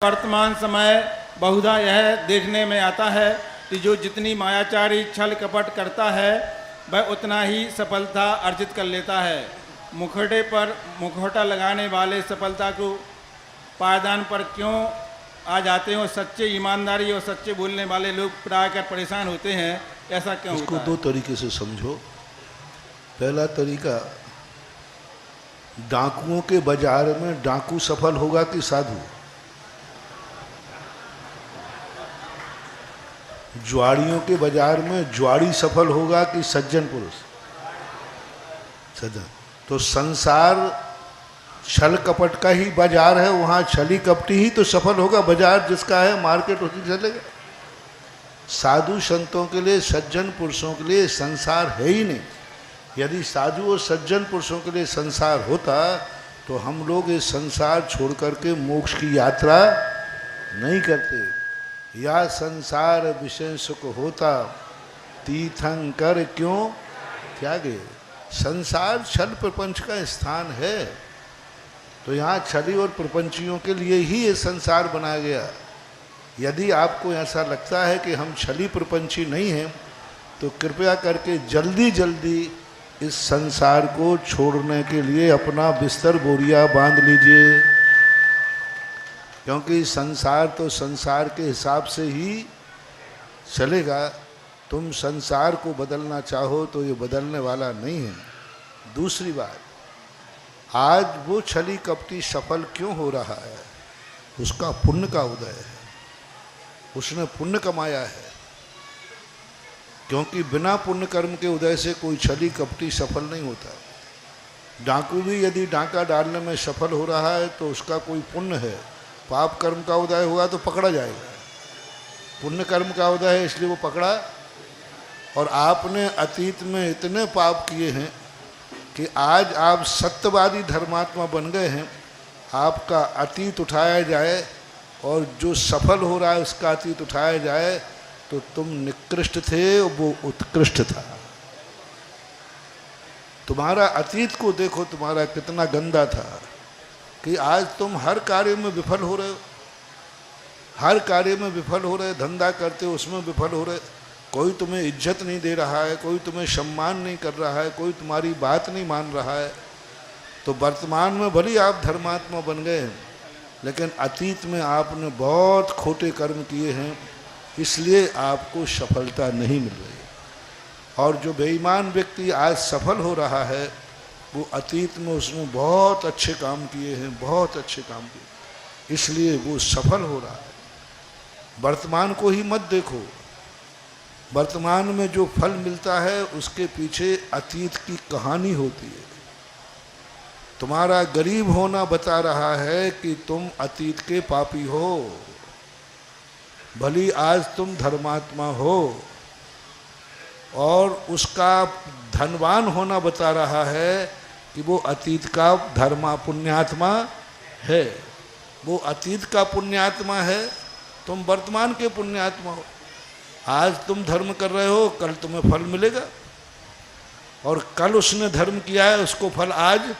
वर्तमान समय बहुधा यह देखने में आता है कि जो जितनी मायाचारी छल कपट करता है वह उतना ही सफलता अर्जित कर लेता है। मुखौटे पर मुखौटा लगाने वाले सफलता को पायदान पर क्यों आ जाते हैं और सच्चे ईमानदारी और सच्चे बोलने वाले लोग प्राय कर परेशान होते हैं, ऐसा क्यों होता है? इसको दो तरीके से समझो। पहला तरीका, डाकुओं के बाजार में डाकू सफल होगा कि साधु? ज्वाड़ियों के बाजार में ज्वाड़ी सफल होगा कि सज्जन पुरुष? सज्जन। तो संसार छल कपट का ही बाजार है, वहां छली कपटी ही तो सफल होगा। बाजार जिसका है, मार्केट उसी चलेगा। साधु संतों के लिए, सज्जन पुरुषों के लिए संसार है ही नहीं। यदि साधु और सज्जन पुरुषों के लिए संसार होता तो हम लोग इस संसार छोड़ करके मोक्ष की यात्रा नहीं करते। या संसार विषय सुख होता, तीर्थंकर क्यों त्यागे। संसार छल प्रपंच का स्थान है, तो यहाँ छली और प्रपंचियों के लिए ही ये संसार बनाया गया। यदि आपको ऐसा लगता है कि हम छली प्रपंची नहीं हैं, तो कृपया करके जल्दी जल्दी इस संसार को छोड़ने के लिए अपना बिस्तर बोरिया बांध लीजिए, क्योंकि संसार तो संसार के हिसाब से ही चलेगा। तुम संसार को बदलना चाहो तो ये बदलने वाला नहीं है। दूसरी बात, आज वो छली कपटी सफल क्यों हो रहा है? उसका पुण्य का उदय है, उसने पुण्य कमाया है। क्योंकि बिना पुण्य कर्म के उदय से कोई छली कपटी सफल नहीं होता। डाकू भी यदि डाका डालने में सफल हो रहा है तो उसका कोई पुण्य है। पाप कर्म का उदय हुआ तो पकड़ा जाएगा, पुण्य कर्म का उदय है इसलिए वो पकड़ा। और आपने अतीत में इतने पाप किए हैं कि आज आप सत्यवादी धर्मात्मा बन गए हैं। आपका अतीत उठाया जाए और जो सफल हो रहा है उसका अतीत उठाया जाए तो तुम निकृष्ट थे, वो उत्कृष्ट था। तुम्हारा अतीत को देखो, तुम्हारा कितना गंदा था कि आज तुम हर कार्य में विफल हो रहे हो। हर कार्य में विफल हो रहे, धंधा करते हो उसमें विफल हो रहे। कोई तुम्हें इज्जत नहीं दे रहा है, कोई तुम्हें सम्मान नहीं कर रहा है, कोई तुम्हारी बात नहीं मान रहा है। तो वर्तमान में भले आप धर्मात्मा बन गए हैं, लेकिन अतीत में आपने बहुत खोटे कर्म किए हैं, इसलिए आपको सफलता नहीं मिल रही। और जो बेईमान व्यक्ति आज सफल हो रहा है, वो अतीत में उसने बहुत अच्छे काम किए हैं, बहुत अच्छे काम किए, इसलिए वो सफल हो रहा है। वर्तमान को ही मत देखो। वर्तमान में जो फल मिलता है उसके पीछे अतीत की कहानी होती है। तुम्हारा गरीब होना बता रहा है कि तुम अतीत के पापी हो। भली आज तुम धर्मात्मा हो, और उसका धनवान होना बता रहा है कि वो अतीत का पुण्यात्मा है। वो अतीत का पुण्यात्मा है, तुम वर्तमान के पुण्यात्मा हो। आज तुम धर्म कर रहे हो, कल तुम्हें फल मिलेगा। और कल उसने धर्म किया है, उसको फल आज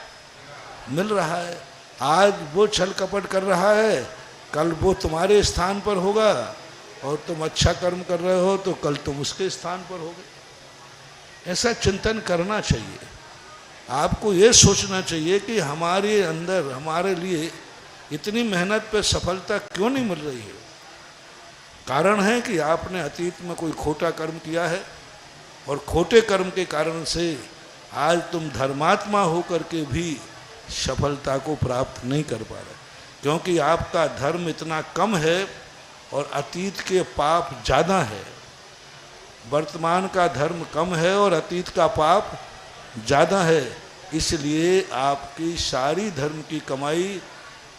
मिल रहा है। आज वो छल कपट कर रहा है, कल वो तुम्हारे स्थान पर होगा। और तुम अच्छा कर्म कर रहे हो तो कल तुम उसके स्थान पर होगे। ऐसा चिंतन करना चाहिए। आपको ये सोचना चाहिए कि हमारे अंदर, हमारे लिए इतनी मेहनत पे सफलता क्यों नहीं मिल रही है। कारण है कि आपने अतीत में कोई खोटा कर्म किया है, और खोटे कर्म के कारण से आज तुम धर्मात्मा होकर के भी सफलता को प्राप्त नहीं कर पा रहे, क्योंकि आपका धर्म इतना कम है और अतीत के पाप ज़्यादा है। वर्तमान का धर्म कम है और अतीत का पाप ज़्यादा है, इसलिए आपकी सारी धर्म की कमाई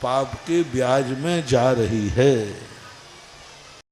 पाप के ब्याज में जा रही है।